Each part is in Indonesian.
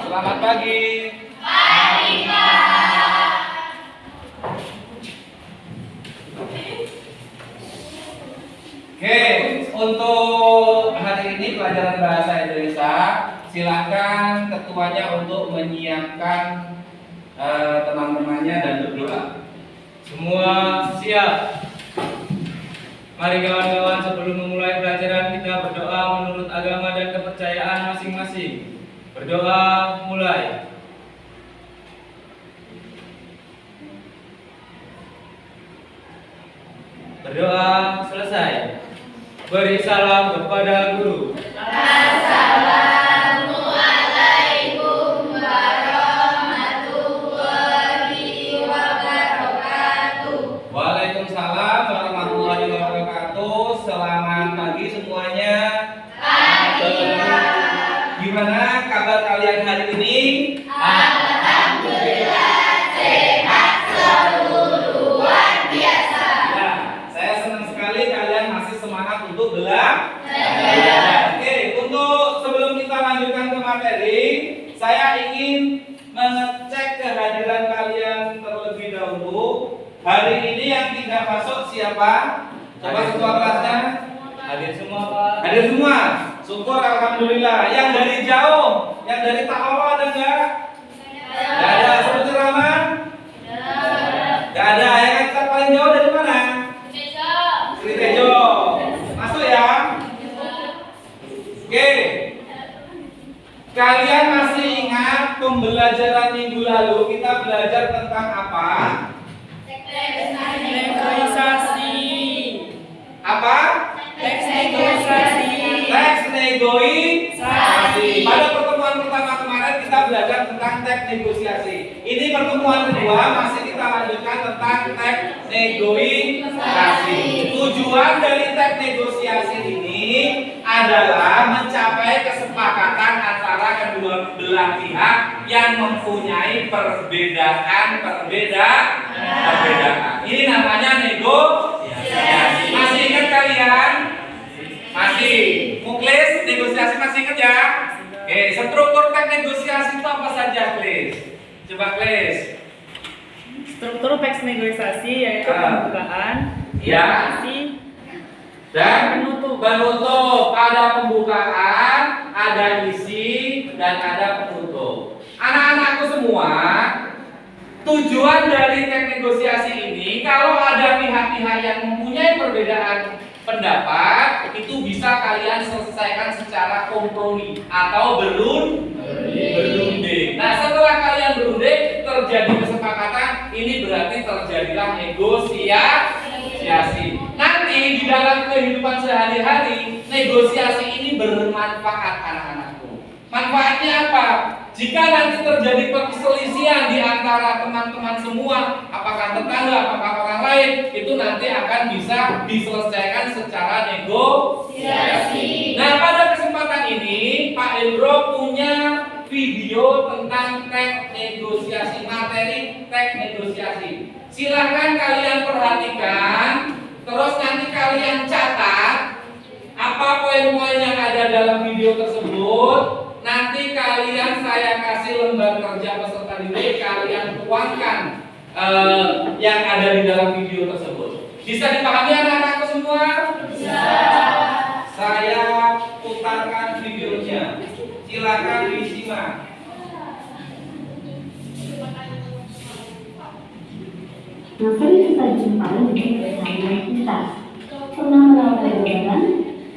Selamat pagi. Pagi, Pak. Oke, untuk hari ini pelajaran bahasa Indonesia, silakan ketuanya untuk menyiapkan teman-temannya dan berdoa. Semua siap? Mari kawan-kawan, sebelum memulai pelajaran kita berdoa menurut agama dan kepercayaan masing-masing. Berdoa mulai. Berdoa selesai. Beri salam kepada guru. Assalamualaikum warahmatullahi wabarakatuh. Waalaikumsalam warahmatullahi wabarakatuh. Selamat pagi semuanya. Gimana kabar kalian hari ini? Alhamdulillah sehat selalu, luar biasa. Ya, saya senang sekali kalian masih semangat untuk belajar. Oke, untuk sebelum kita lanjutkan ke materi, saya ingin mengecek kehadiran kalian terlebih dahulu. Hari ini yang tidak masuk siapa? Coba ketua kelasnya. Hadir semua, Pak. Hadir semua. Syukur alhamdulillah. Yang dari jauh, yang dari Tahowo ada enggak? Enggak ada. Seperti Rahman? Enggak ada. Yang kita paling jauh dari mana? Sri Tejo. Masuk ya? Oke. Kalian masih ingat pembelajaran minggu lalu kita belajar tentang apa? Negosiasi. Apa? Teks negosiasi. Teks negosiasi. Pada pertemuan pertama kemarin kita belajar tentang teks negosiasi. Ini pertemuan kedua masih kita lanjutkan tentang teks negosiasi. Tujuan dari teks negosiasi ini adalah mencapai kesepakatan antara kedua belah pihak yang mempunyai perbedaan. Ini namanya negosiasi. Masih ingat kalian? Masih. Muklis, negosiasi masih ingat ya? Oke, struktur teks negosiasi itu apa saja, Klis? Coba Klis. Struktur teks negosiasi yaitu Ah. pembukaan, Ya. introduksi, Dan penutup. ada pembukaan, ada isi, dan ada penutup. Anak-anakku semua, tujuan dari teks negosiasi ini, kalau ada pihak-pihak yang mempunyai perbedaan pendapat, itu bisa kalian selesaikan secara kompromi atau berunding. Nah, setelah kalian berunding, terjadi kesepakatan, ini berarti terjadilah negosiasi. Nanti di dalam kehidupan sehari-hari, negosiasi ini bermanfaat anak-anakku. Manfaatnya apa? Jika nanti terjadi perselisihan di antara teman-teman semua, apakah tetangga, apakah orang lain, itu nanti akan bisa diselesaikan secara negosiasi. Nah, pada kesempatan ini, Pak Endro punya video tentang teks negosiasi, materi teks negosiasi. Silahkan kalian perhatikan, terus nanti kalian catat apa poin-poin yang ada dalam video tersebut. Nanti kalian saya kasih lembar kerja peserta didik, kalian tuangkan yang ada di dalam video tersebut. Bisa dipahami anak-anakku semua? Bisa. Saya putarkan videonya. Silakan disimak. Yang sering kita jumpai di keseharian kita. Pernah melakukan lebaran,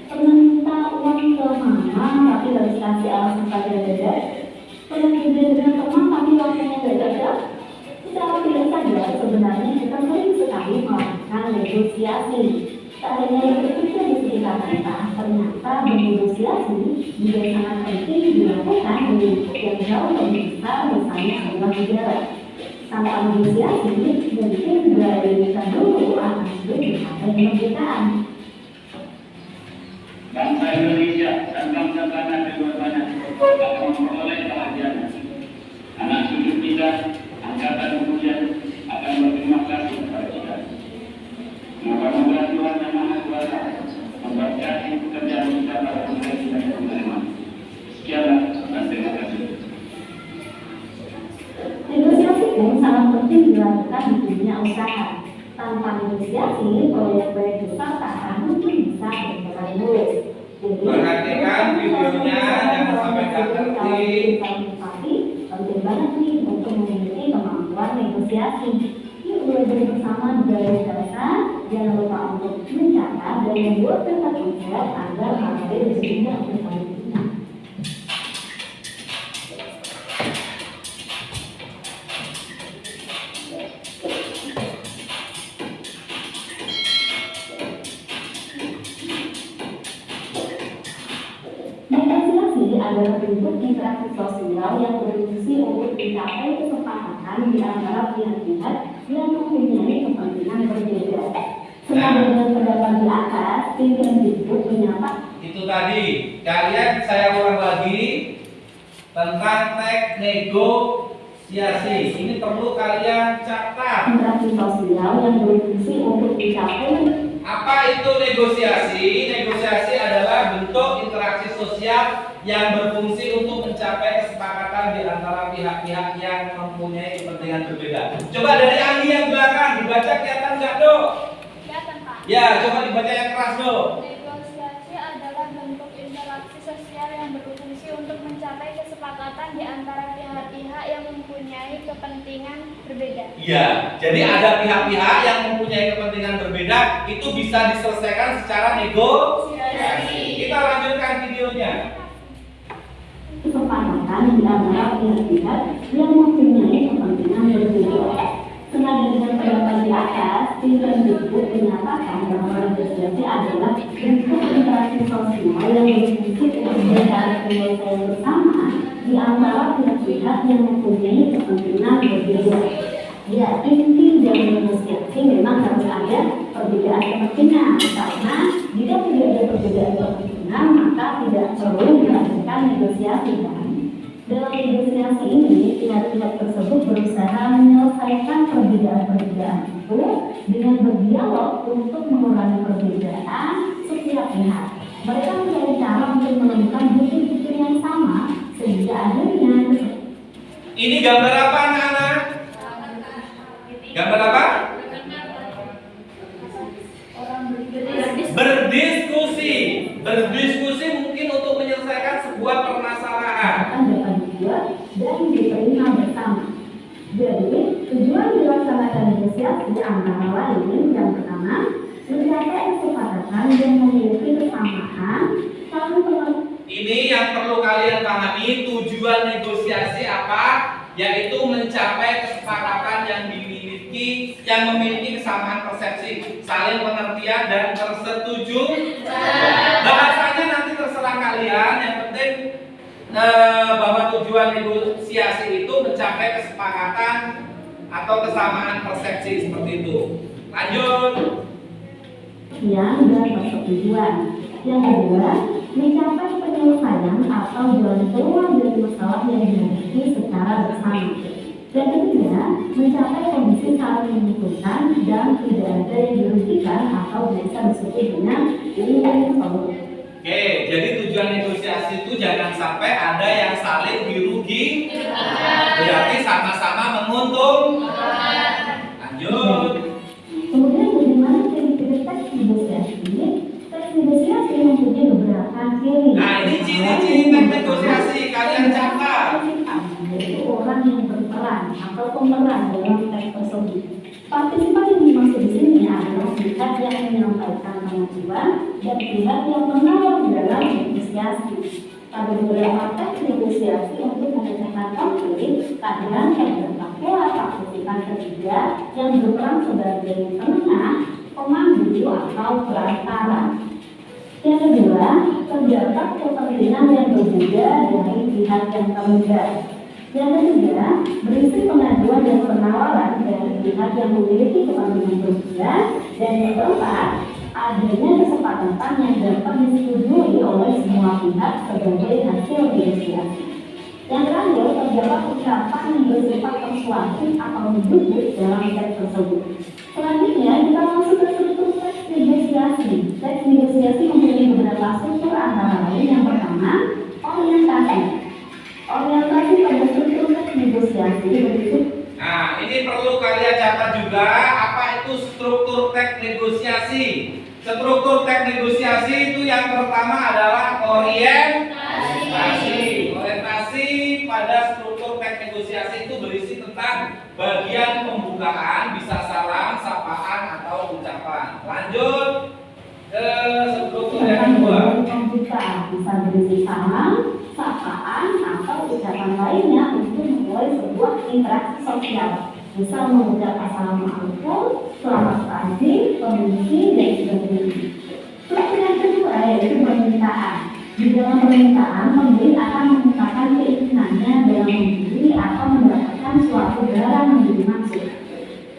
pernah minta uang ke mama tapi gak dikasih alasan pada dada, pernah kerja dengan teman tapi waktunya gak ada. Secara tidak sadar sebenarnya kita sering sekali melakukan negosiasi. Tak hanya yang terjadi di sekitar kita, ternyata bernegosiasi juga sangat penting dilakukan di lingkup yang jauh lebih besar, misalnya adalah negara. Tanpa negosiasi, mungkin negara Indonesia dulu akan sulit mencapai kemerdekaan. Bangsa Indonesia dan bangsa tanah di luar sana akan memperoleh kebahagiaan. Anak cucu kita, angkatan kemudian akan berterima kasih kepada kita. Moga-moga Tuhan Yang Maha Kuasa memberkati pekerjaan kita pada hari ini dan menerima. Sekianlah dan terima kasih. penting dilakukan di dunia usaha. Tanpa negosiasi, proyek-proyek besar tak akan mungkin bisa berjalan mulus. Jadi, Perhatikan videonya, jangan sampai nggak ngerti. Penting banget nih untuk memiliki kemampuan negosiasi. Yuk belajar bersama di garis dasar. Jangan lupa untuk mencatat dan membuat peta konsep agar materi lebih mudah untuk kalian ingat. Negosiasi adalah bentuk interaksi sosial yang berfungsi untuk mencapai kesepakatan di antara pihak-pihak yang mempunyai kepentingan berbeda. Senada dengan pendapat di atas, tim yang disebut menyapa. Itu tadi, kalian saya ulang lagi tentang teks negosiasi. Ini perlu kalian catat. Interaksi sosial yang berfungsi untuk mencapai. Apa itu negosiasi? Negosiasi adalah bentuk interaksi sosial yang berfungsi untuk mencapai kesepakatan di antara pihak-pihak yang mempunyai kepentingan berbeda. Coba dari ahli yang belakang dibaca, kelihatan nggak, Dok? Kelihatan, Pak. Ya, coba dibaca yang keras, Dok. Negosiasi adalah bentuk interaksi sosial yang berfungsi untuk mencapai kesepakatan di antara pihak-pihak yang mempunyai kepentingan berbeda. Iya, jadi ada pihak-pihak yang mempunyai kepentingan berbeda, itu bisa diselesaikan secara negosiasi. Kita lanjutkan videonya. Kesepakatan di antara pihak-pihak yang mempunyai kepentingan berbeda. Senada dengan pendapat di atas, tim yang disebut menyatakan bahwa negosiasi adalah bentuk interaksi sosial yang berfungsi untuk mencari penyelesaian bersama di antara pihak-pihak yang mempunyai kepentingan berbeda. Ya, inti dari negosiasi memang harus ada perbedaan kepentingan, karena jika tidak ada perbedaan kepentingan maka tidak perlu dilakukan negosiasi. Dalam negosiasi ini, pihak-pihak tersebut berusaha menyelesaikan perbedaan-perbedaan itu dengan berdialog untuk mengurangi perbedaan setiap pihak. Mereka mencari cara untuk menemukan bukti-bukti yang sama sehingga akhirnya. Ini gambar apa, anak-anak? Gambar apa? Berdiskusi. Berdiskusi mungkin untuk menyelesaikan sebuah permasalahan. Dapat dibuat dan diterima bersama. Jadi, tujuan dilaksanakan negosiasi antara lain yang pertama, mencapai kesepakatan yang memiliki kesamaan, saling pengertian. Ini yang perlu kalian pahami, tujuan negosiasi apa? Yaitu mencapai kesepakatan yang memiliki kesamaan persepsi, saling pengertian dan tersetuju. Bahasanya nanti terserah kalian, yang penting bahwa tujuan negosiasi itu mencapai kesepakatan atau kesamaan persepsi seperti itu. Lanjut. Yang dan persetujuan. Yang kedua, mencapai penyelesaian atau jalan keluar dari masalah yang dihadapi secara bersama. Dan ketiga, mencapai kondisi saling menguntungkan dan tidak ada yang dirugikan atau biasa disebut dengan win-win solution. Oke, jadi tujuan negosiasi itu jangan sampai ada yang saling dirugi, berarti sama-sama menguntungkan. Lanjut. Kemudian bagaimana ciri-ciri teks negosiasi? Teks negosiasi mempunyai beberapa ciri. Nah, ini ciri-ciri teks negosiasi, kalian catat. Yaitu orang yang berperan atau pemeran dalam teks tersebut. Partisipan yang dimaksud di sini adalah pihak yang menyampaikan pengajuan dan pihak yang menawar dalam negosiasi. Pada beberapa teks negosiasi untuk memecahkan konflik, kadang terdapat pula partisipan ketiga yang berperan sebagai penengah, pemandu atau perantara. Yang kedua, terdapat kepentingan yang berbeda dari pihak yang terlibat. Yang ketiga, berisi pengajuan dan penawaran dari pihak yang memiliki kepentingan berbeda. Dan yang keempat, adanya kesepakatan yang dapat disetujui oleh semua pihak sebagai hasil negosiasi. Yang terakhir, terdapat ucapan yang bersifat persuasif atau menunjuk dalam teks tersebut. Selanjutnya, kita masuk ke struktur teks negosiasi. Teks negosiasi mempunyai beberapa struktur antara lain. Yang pertama, orientasi. Orientasi pada struktur teks negosiasi berikut. Nah, ini perlu kalian catat juga apa itu struktur teks negosiasi. Struktur teks negosiasi itu yang pertama adalah orientasi. Orientasi pada struktur teks negosiasi itu berisi tentang bagian pembukaan, bisa salam, sapaan atau ucapan. Lanjut ke struktur yang kedua. Pembukaan bisa berisi salam, sapaan atau ucapan lainnya untuk memulai sebuah interaksi sosial. Misal mengucapkan assalamualaikum, selamat pagi, permisi, dan sebagainya. Struktur yang kedua yaitu permintaan. Di dalam permintaan, pembeli akan mengungkapkan keinginannya dalam membeli atau mendapatkan suatu barang yang dimaksud.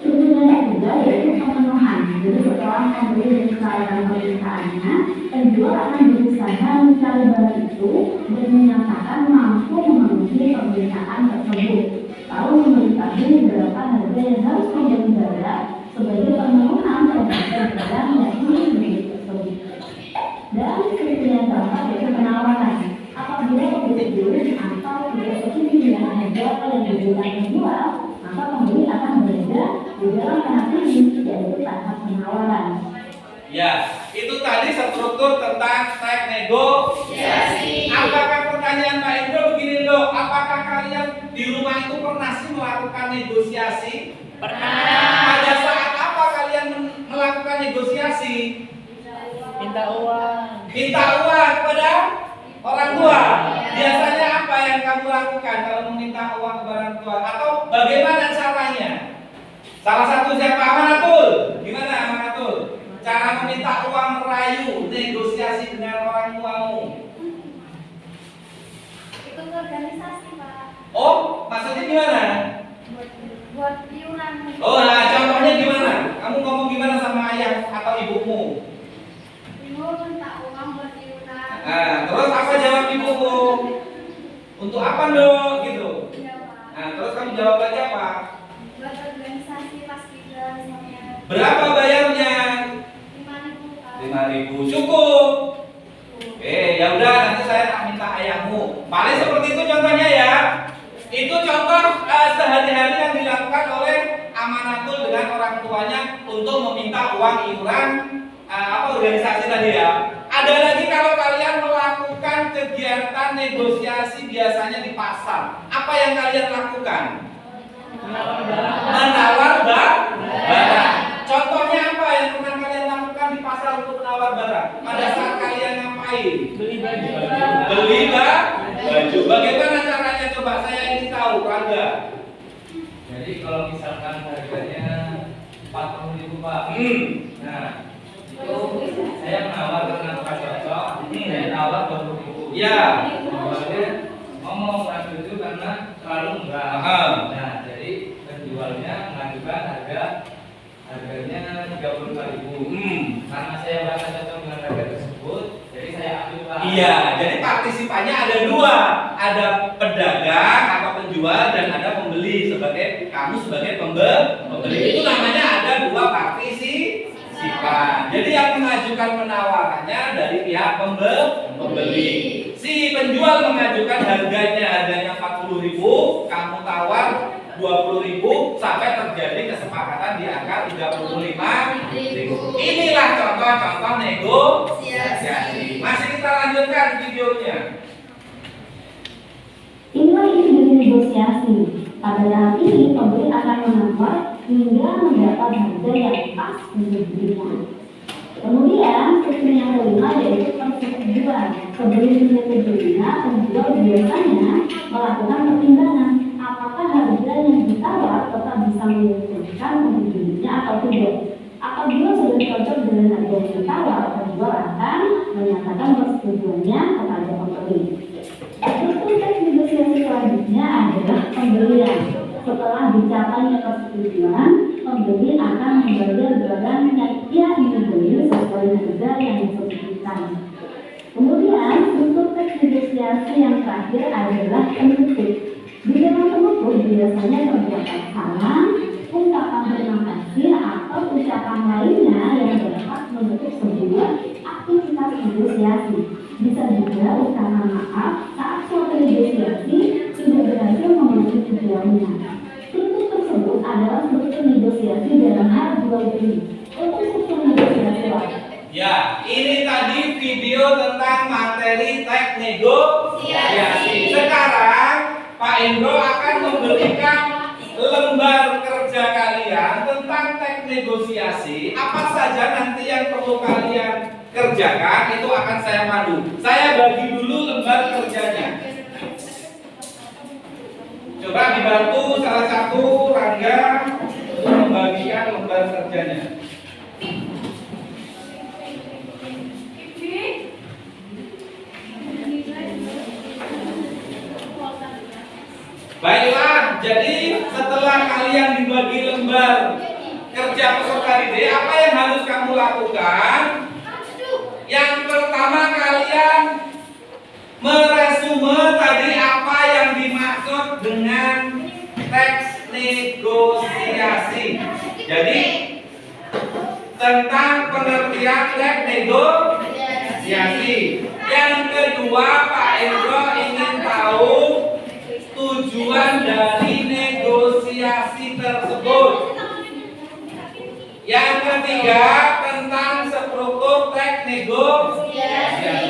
Struktur yang ketiga yaitu pemenuhan. Jadi setelah pembeli menyelesaikan permintaannya, penjual akan berusaha mencari barang itu dan menyatakan mampu memenuhi permintaan tersebut. Lalu memberitahu berapa harga yang harus membeli barang sebagai pemenuhan terhadap barang yang ingin dibeli tersebut. Dan struktur yang keempat yaitu penawaran. Apabila pembeli atau tidak setuju dengan harga yang diberikan penjual, maka pembeli akan berbeda di dalam tahap ini, yaitu tahap penawaran. Ya, itu tadi struktur tentang teks negosiasi. Apakah pertanyaan Pak Indro begini dok? Apakah kalian di rumah itu pernah sih melakukan negosiasi? Pernah. Pada saat apa kalian melakukan negosiasi? Minta uang. Minta uang kepada orang tua. Biasanya apa yang kamu lakukan kalau meminta uang kepada orang tua? Atau bagaimana caranya? Salah satu siapa? Amanatul. Gimana Amanatul? Cara meminta uang merayu, negosiasi dengan orang tuamu. Ikut organisasi, Pak. Oh, maksudnya gimana? Buat iuran. Oh, nah contohnya gimana? Kamu ngomong gimana sama ayah atau ibumu? Ibu minta uang buat iuran. Nah, terus apa jawab ibumu? Untuk apa dong? Gitu. Iya, Pak. Nah, terus kamu jawab lagi apa? Buat organisasi paskibra misalnya. Berapa bayarnya? 5.000, Pak. 5.000 cukup. Oke, ya udah nanti saya tak minta ayahmu. Paling seperti itu contohnya ya. Itu contoh sehari-hari yang dilakukan oleh Amanatul dengan orang tuanya untuk meminta uang iuran organisasi tadi ya. Ada lagi kalau kalian melakukan kegiatan negosiasi biasanya di pasar. Apa yang kalian lakukan? Menawar barang. Contohnya apa yang pernah kalian lakukan di pasar untuk menawar barang? Pada saat kalian ngapain? Beli baju. Beli baju. Bagaimana caranya? Coba saya ingin tahu, Rangga. Jadi kalau misalkan harganya 40.000 Pak. Nah, itu saya menawar karena Pak cocok. Saya tawar 20.000. Ya. Penjualnya ngomong nggak setuju karena terlalu murah. Nah, jadi penjualnya mengajukan harganya 35.000. Karena saya merasa cocok dengan harga tersebut, jadi saya ambil Pak. Iya, jadi partisipannya ada dua, ada pedagang atau penjual dan ada pembeli sebagai kamu sebagai pembeli. Itu namanya ada dua partisipan. Jadi yang mengajukan penawarannya dari pihak pembeli. Si penjual mengajukan harganya 40.000, kamu tawar 20.000 sampai terjadi kesepakatan di angka 35.000. Inilah contoh-contoh negosiasi. Masih kita lanjutkan videonya. Inilah isi dari negosiasi. Pada tahap ini, pembeli akan menawar hingga mendapat harga yang pas untuk dirinya. Kemudian, struktur yang kelima yaitu persetujuan. Sebelum menyetujui, penjual biasanya melakukan pertimbangan apakah harga yang ditawar tetap bisa menguntungkan pembelinya atau tidak. Apabila sudah cocok dengan harga yang ditawar, penjual akan menyatakan persetujuannya kepada pembeli. Struktur teks negosiasi selanjutnya adalah pembelian. Setelah dicapainya persetujuan, pembeli akan membayar barang yang ia ingin beli sesuai harga yang disebutkan. Kemudian, struktur teks negosiasi yang terakhir adalah penutup. Di dalam penutup biasanya terdapat salam, ungkapan terima kasih atau ucapan lainnya yang dapat menutup sebuah aktivitas negosiasi. Bisa juga ucapan maaf saat suatu negosiasi sudah berhasil memenuhi tujuannya. Struktur tersebut negosiasi dalam hal jual beli. Untuk struktur negosiasi Pak. Ya, ini tadi video tentang materi teks negosiasi. Sekarang Pak Indro akan memberikan lembar kerja kalian tentang teks negosiasi. Apa saja nanti yang perlu kalian kerjakan itu akan saya pandu. Saya bagi dulu lembar kerjanya. Coba dibantu salah satu Rangga untuk membagikan lembar kerjanya. Baiklah, jadi setelah kalian dibagi lembar kerja peserta didik, apa yang harus kamu lakukan? Yang pertama kalian meresume tadi apa yang dimaksud dengan teks negosiasi. Jadi tentang pengertian teks negosiasi. Yang kedua, Pak Indro ingin tahu tujuan dari negosiasi tersebut. Yang ketiga, tentang struktur teks negosiasi.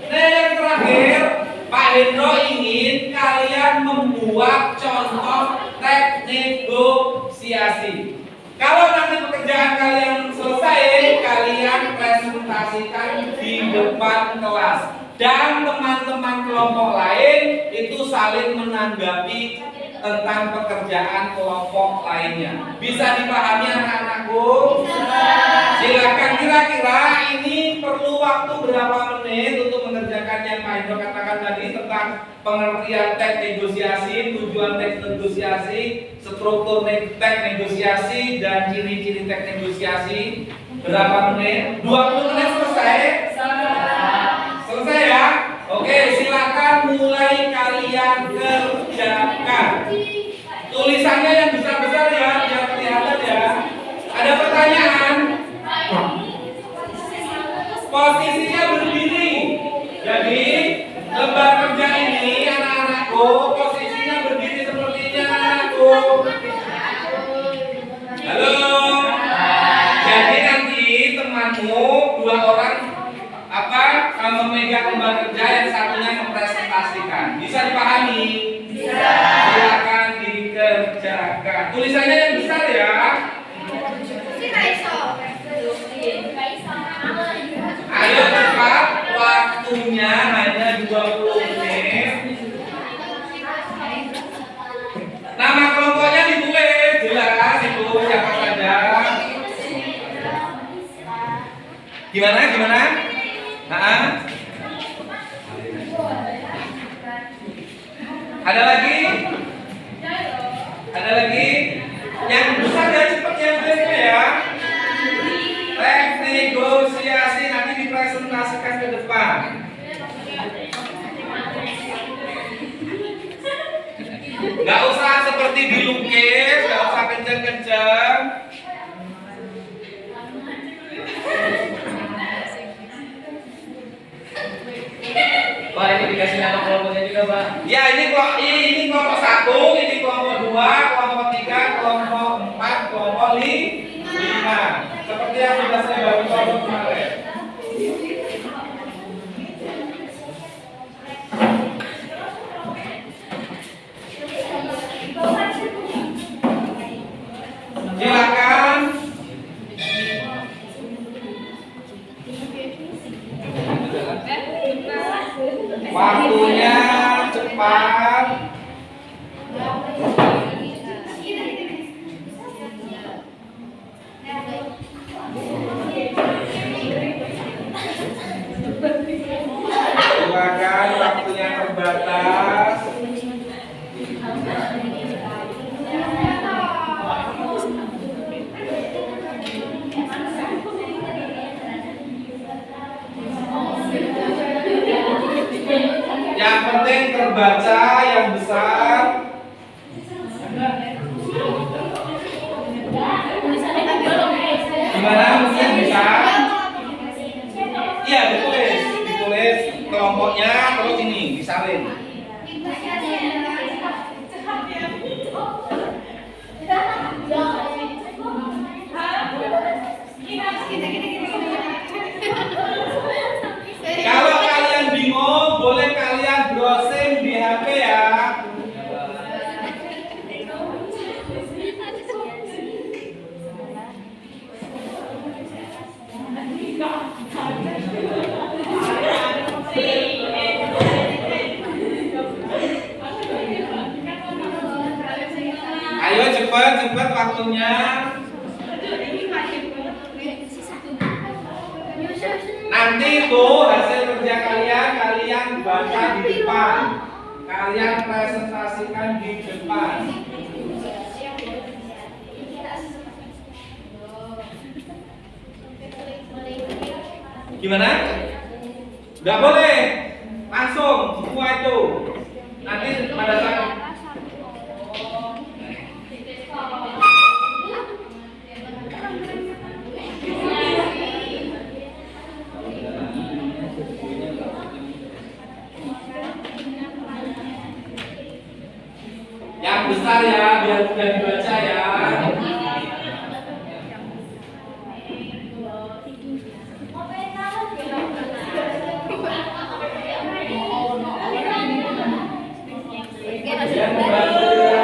Nah, yang terakhir, Pak Hendro ingin kalian membuat contoh teks negosiasi. Kalau nanti pekerjaan kalian selesai, kalian presentasikan di depan kelas. Dan teman-teman kelompok lain itu saling menanggapi tentang pekerjaan kelompok lainnya. Bisa dipahami anak-anakku? Silakan, kira-kira ini perlu waktu berapa menit untuk mengerjakan yang Pak Indro katakan tadi tentang pengertian teks negosiasi, tujuan teks negosiasi, struktur teks negosiasi, dan ciri-ciri teks negosiasi. Berapa menit? 20 menit selesai? Selesai ya? Oke, silakan mulai kalian kerjakan. Tulisannya yang besar-besar ya, biar kelihatan ya. Ada pertanyaan? Posisinya berdiri. Jadi lembar kerja ini anak-anakku posisinya berdiri seperti ini anak-anakku. Halo. Jadi nanti temanmu 2 orang memegang lembar kerja, yang satunya mempresentasikan. Bisa dipahami? Bisa. Silakan dikerjakan. Tulisannya yang besar ya. Ayo cepat, waktunya hanya 20 menit. Nama kelompoknya ditulis, jelas itu siapa saja. Gimana? Nah, ada lagi? Yang besar ya, cepat yang besar ya. Teks negosiasi nanti dipresentasikan ke depan. Gak usah seperti dilukis, gak usah kenceng-kenceng. Pak, ini dikasih nama kelompoknya juga, Pak. Ya, ini kelompok 1, ini kelompok 2, kelompok 3, kelompok 4, kelompok 5. Seperti yang sudah saya bagi kelompok kemarin. Silakan. Waktunya cepat. Silakan, waktunya terbatas. Yang penting terbaca, yang besar. Gimana? Mungkin bisa? Iya, ditulis kelompoknya, terus ini disalin. cepat waktunya. Nanti tuh hasil kerja kalian baca di depan. Kalian presentasikan di depan. Gimana? Nggak boleh. Langsung semua itu. Nanti pada saat yang besar ya, biar mudah dibaca ya. Kalian membantu ya.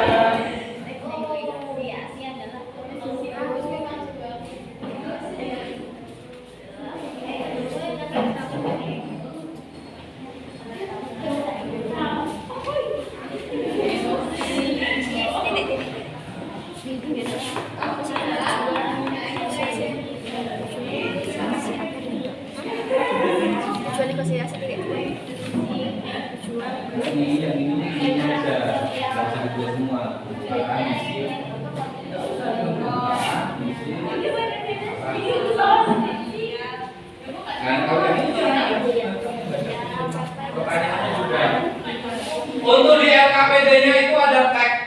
Kecuali konsiderasi kayak Ini aja, nggak usah dibuat semua. Nah, kalau yang ini pertanyaannya juga. Untuk di LKPD-nya itu ada teks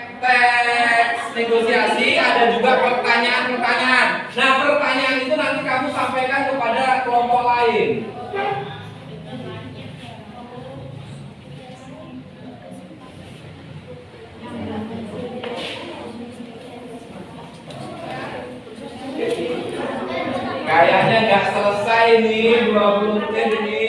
negosiasi, ada juga pertanyaan-pertanyaan. Nah, pertanyaan itu nanti kamu sampaikan kepada kelompok lain. Kayaknya nggak selesai nih 20 menit ini.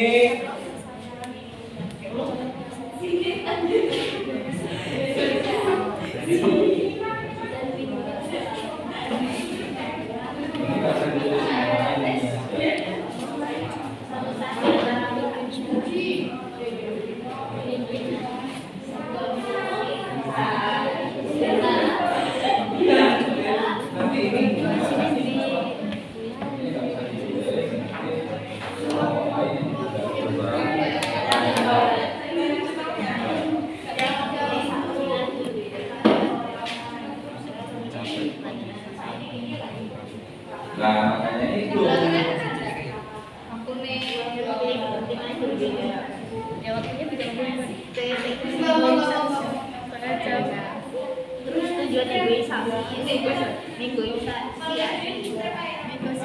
Nah, makanya itu.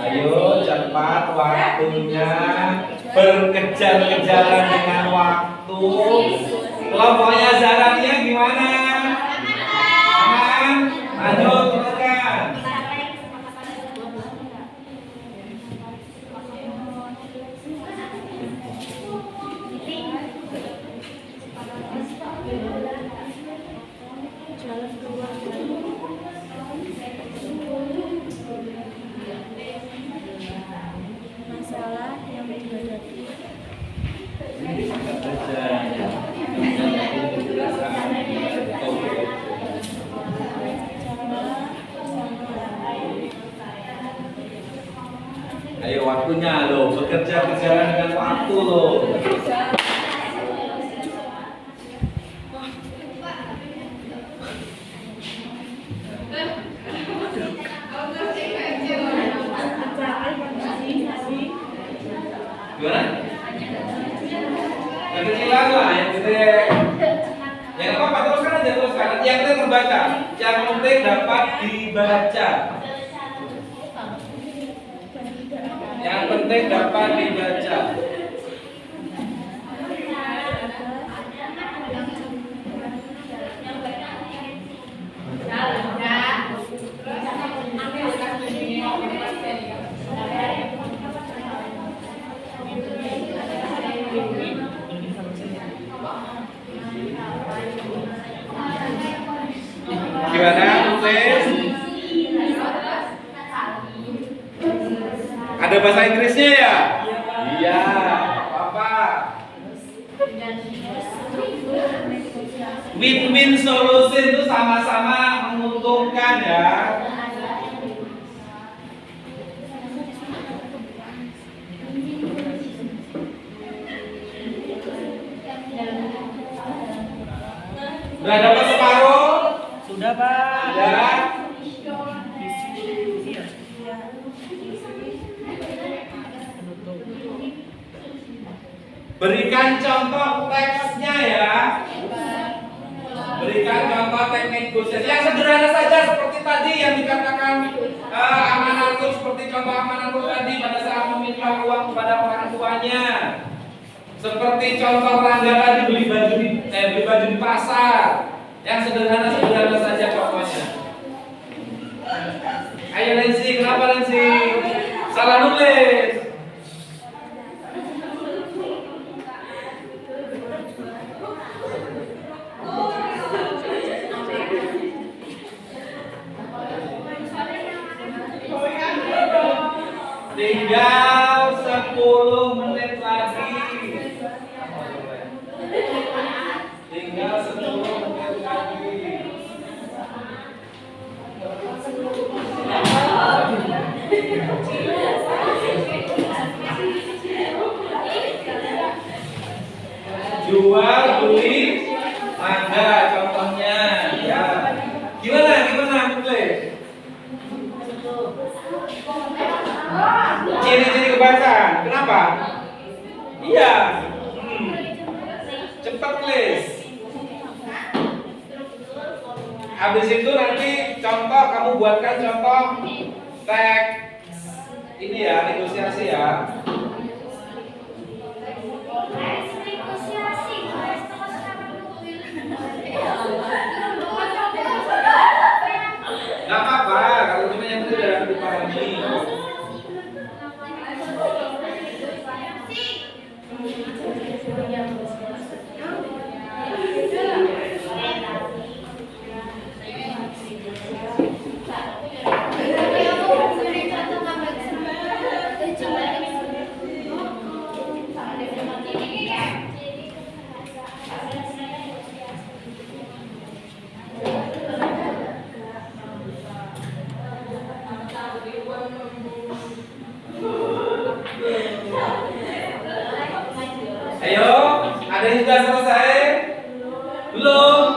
Ayo cepat waktunya, berkejar-kejaran dengan waktu. Kelompoknya Zarania gimana? Aman? Lanjut teruskan. masalah yang dihadapi. Ayo waktunya loh, bekerja-kejaran dengan waktu loh. Gimana? Yang kecilan lah, yang gede. Yang apa-apa, teruskan aja, teruskan. Yang penting terbaca. Yang penting dapat dibaca. Yang penting dapat dibaca. Gimana, tulis? Ada bahasa Inggrisnya ya? Iya, apa? Win-win solution itu sama-sama menguntungkan. menguntungkan ya. Sudah dapat separuh? Sudah, Pak. Sudah. Berikan contoh teksnya ya. Berikan contoh teknik negosiasi yang sederhana saja seperti tadi yang dikatakan Amanatur, seperti contoh Amanatur tadi pada saat meminta uang kepada orang tuanya. Seperti contoh Rangga tadi beli baju di pasar. Yang sederhana saja contohnya. Ayo Nancy, kenapa Nancy? Salah nulis. Tinggal 10 menit lagi. Tinggal 10 menit lagi. Jual beli mangga contohnya ya. Gimana Putri? Ciri-ciri kebaca. Kenapa? Iya. Cepat tulis. Habis itu nanti contoh, kamu buatkan contoh teks ini ya, negosiasi ya. Gak apa-apa, kalau cuma yang itu udah dipahami. Ayo, ada yang sudah selesai? Belum?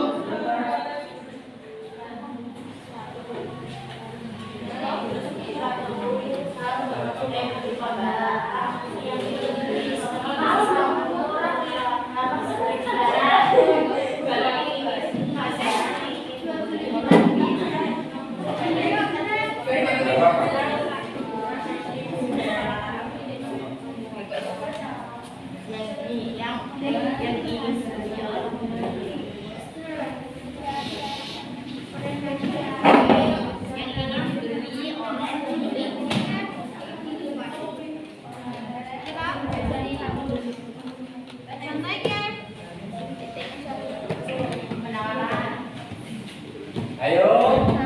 Ayo,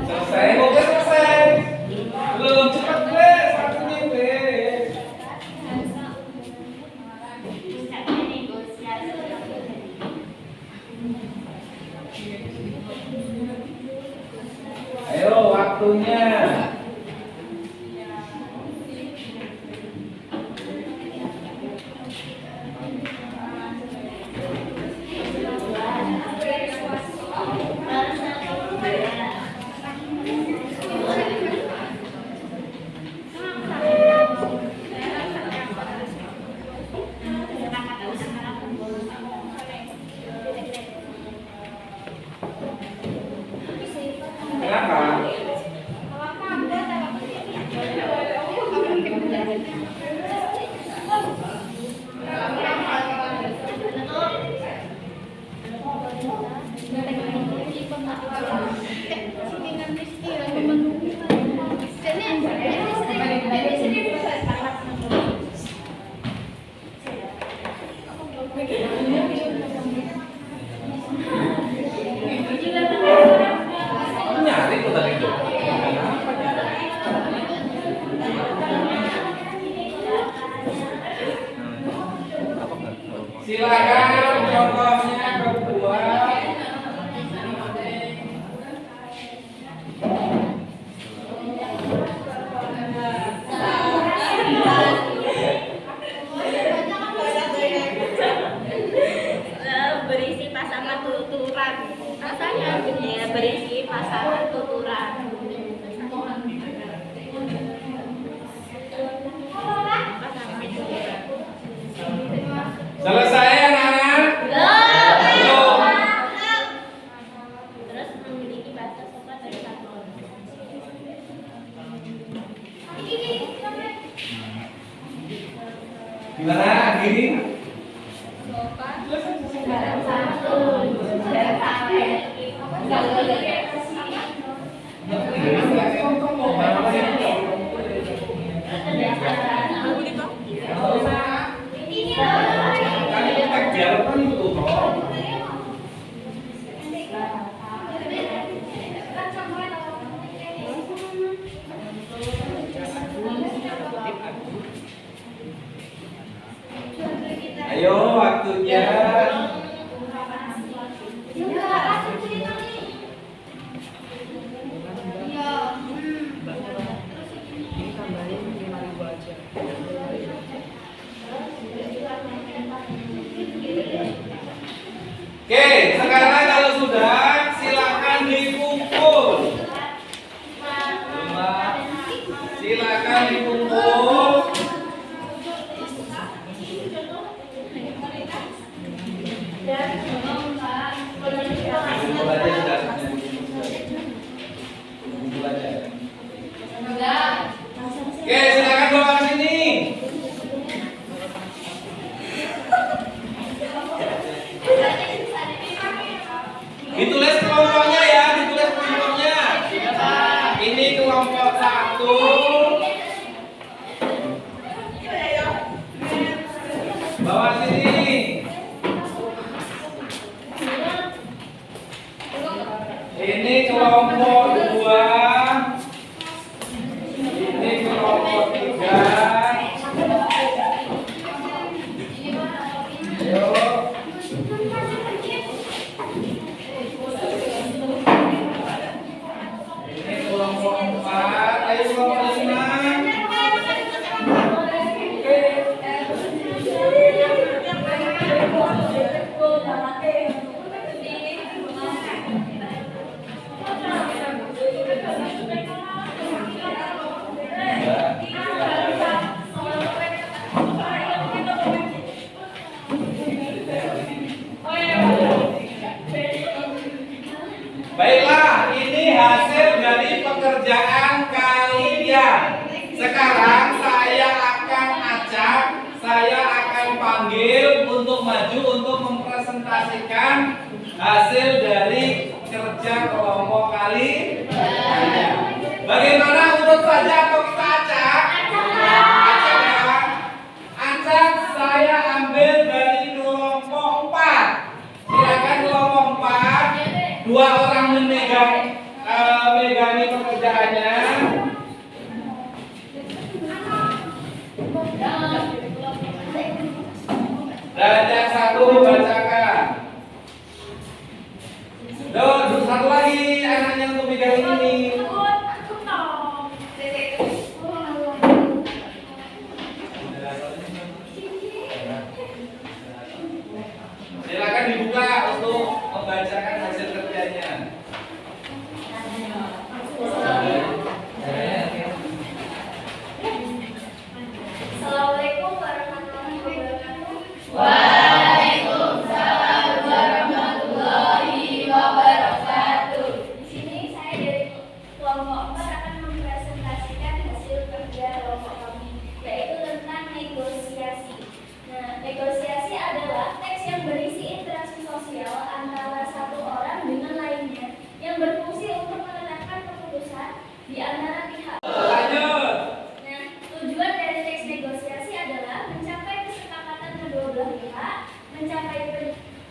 selesai. Oke, selesai. Belum, cepat deh, waktunya deh. Ayo, waktunya. Kenapa? berisi pasangan tuturan. Selesai anak-anak? Belum. Terus memiliki bahasa sopan dari satu orang. Gimana? Gini? Ayo waktunya. Oke, sekarang kalau sudah silakan dikumpul. Silakan dikumpul. Kumpul aja sudah. Kumpul aja. Oke, silakan bawa ke sini. Ditulis kelompoknya ya, ditulis kelompoknya. Ini kelompok 1. Bawa sini. Ini kelompok 2. Ini kelompok 3. Ayo. Ini kelompok 4. Ayo kelompok 5. Baiklah, ini hasil dari pekerjaan kalian. Sekarang saya akan ajak, saya akan panggil untuk maju untuk mempresentasikan hasil dari kerja kelompok kalian. Bagaimana, urut saja atau kita acak? Acak ya. Acak saya ambil dari kelompok 4. Silakan kelompok 4. 2 orang memegangi pekerjaannya. Dan yang 1 bacakan. Duh, 1 lagi anaknya untuk megang ini. Silakan dibuka untuk membacakan hasil kerjanya. Assalamualaikum warahmatullahi wabarakatuh. Waalaikumsalam warahmatullahi wabarakatuh. Di sini saya dari kelompok 4 akan mempresentasikan hasil kerja kelompok kami, yaitu tentang negosiasi. Nah, negosiasi adalah teks yang berisi interaksi sosial antara satu orang dengan lainnya yang berfungsi untuk menetapkan keputusan di antara pihak. Lanjut. Nah, tujuan dari teks negosiasi adalah mencapai kesepakatan kedua belah pihak, mencapai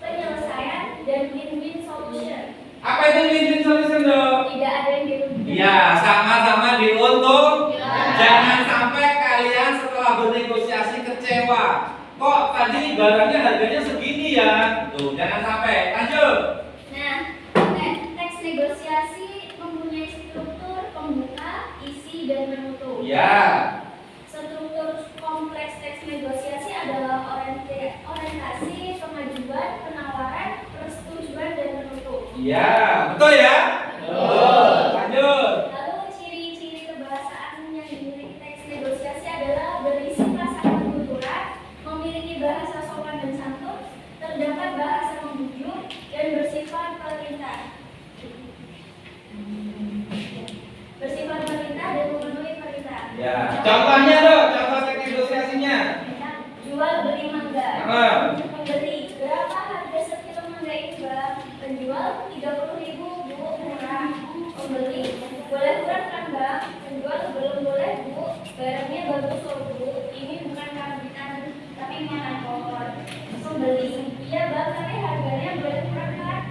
penyelesaian dan win-win solution. Apa itu win-win solution, dong? Tidak ada yang dirugikan. Ya, sama-sama diuntung. Jangan sampai kalian setelah bernegosiasi kecewa. Kok tadi barangnya harganya segini ya? Tuh, jangan sampai. Lanjut. Nah, teks negosiasi mempunyai struktur pembuka, isi, dan penutup. Ya. Struktur kompleks teks negosiasi adalah orientasi, kemajuan, penawaran, persetujuan, dan penutup. Ya, betul ya? Betul. Lanjut. Lalu ciri-ciri kebahasaan yang dimiliki teks negosiasi adalah berisi prasangka tuturan, memiliki bahasa sopan dan santun, terdapat bahasa membujuk, dan bersifat perintah. Bersifat perintah dan memenuhi perintah. Ya, contohnya dong, contoh teks negosiasinya. Jual beli mangga. Pembeli, berapa harga sekilo mangga ini, Bang? Penjual 30.000, Bu, murah. Pembeli, boleh kurang kan, Bang? Penjual, belum boleh, Bu. Barangnya bagus kok, Bu. Ini bukan karbonat, tapi makanan pokok. Pembeli, iya, Bang, tapi harganya boleh kurang kan?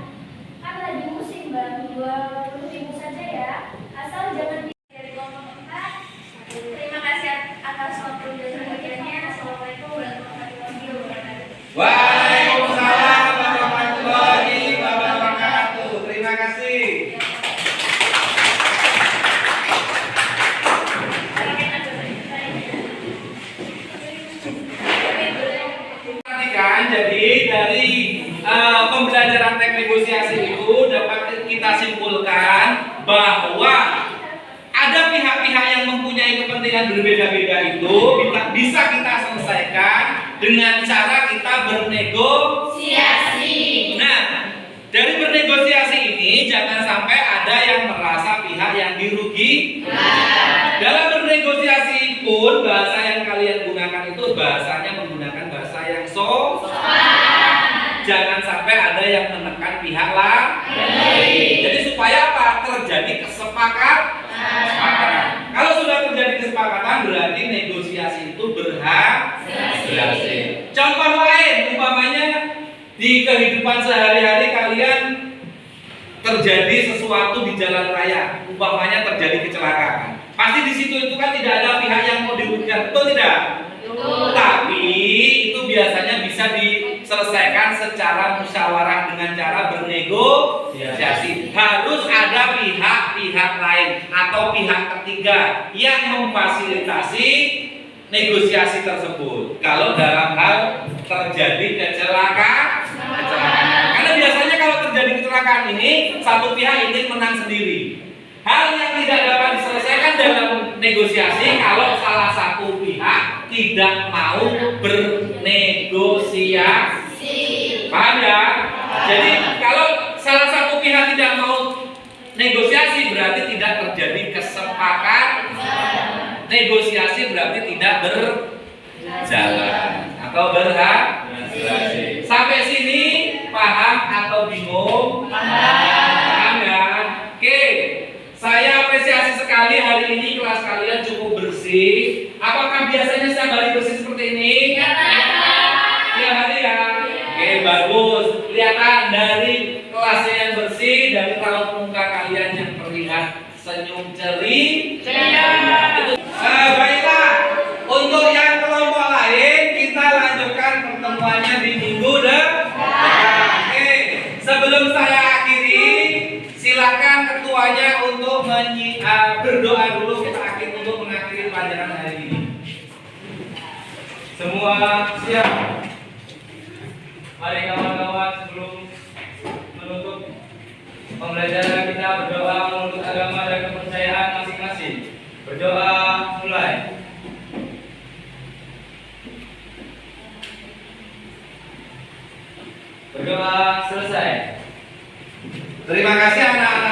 Kan lagi musim, Bang. 20.000 saja ya. Asal jangan dari kelompok 4. Terima kasih atas waktu dan perhatiannya. Assalamualaikum warahmatullahi wabarakatuh. Waalaikumsalam warahmatullahi wabarakatuh. Terima kasih. Perhatikan, jadi dari pembelajaran teks negosiasi itu dapat kita simpulkan bahwa ada pihak-pihak yang mempunyai kepentingan berbeda-beda itu bisa kita selesaikan dengan cara kita bernegosiasi. Nah, dari bernegosiasi ini jangan sampai ada yang merasa pihak yang dirugikan. Dalam bernegosiasi pun bahasa yang kalian gunakan itu bahasanya menggunakan bahasa yang sopan. Jangan sampai ada yang menekan pihak lain. Jadi supaya apa? Terjadi kesepakatan. Kalau sudah terjadi kesepakatan berarti negosiasi itu berhasil. Contoh lain, umpamanya di kehidupan sehari-hari kalian terjadi sesuatu di jalan raya, umpamanya terjadi kecelakaan. Pasti di situ itu kan tidak ada pihak yang mau dirugikan, betul tidak? Tapi itu biasanya bisa diselesaikan secara musyawarah dengan cara bernegosiasi. Harus ada pihak-pihak lain atau pihak ketiga yang memfasilitasi negosiasi tersebut. Kalau dalam hal terjadi kecelakaan. Karena biasanya kalau terjadi kecelakaan ini satu pihak ingin menang sendiri. Hal yang tidak dapat diselesaikan dalam negosiasi kalau salah satu pihak tidak mau bernegosiasi. Paham ya? Jadi kalau salah satu pihak tidak mau negosiasi berarti tidak terjadi kesepakatan. Negosiasi berarti tidak berjalan atau berhasil. Sampai sini paham atau bingung? Paham ya? Oke. Saya apresiasi sekali hari ini kelas kalian cukup bersih. Apakah biasanya setiap hari bersih seperti ini? Ya, hari ya. Oke, bagus. Kelihatan dari kelasnya yang bersih, dari raut muka kalian yang terlihat senyum ceria. Baiklah, untuk yang kelompok lain kita lanjutkan pertemuannya di minggu depan. Oke, sebelum saya akhiri, silakan ketuanya untuk berdoa dulu kita untuk mengakhiri pelajaran hari ini. Semua siap? Mari kawan-kawan sebelum menutup pembelajaran kita berdoa menurut agama dan kepercayaan masing-masing. Berdoa mulai. Berdoa selesai. Terima kasih anak-anak.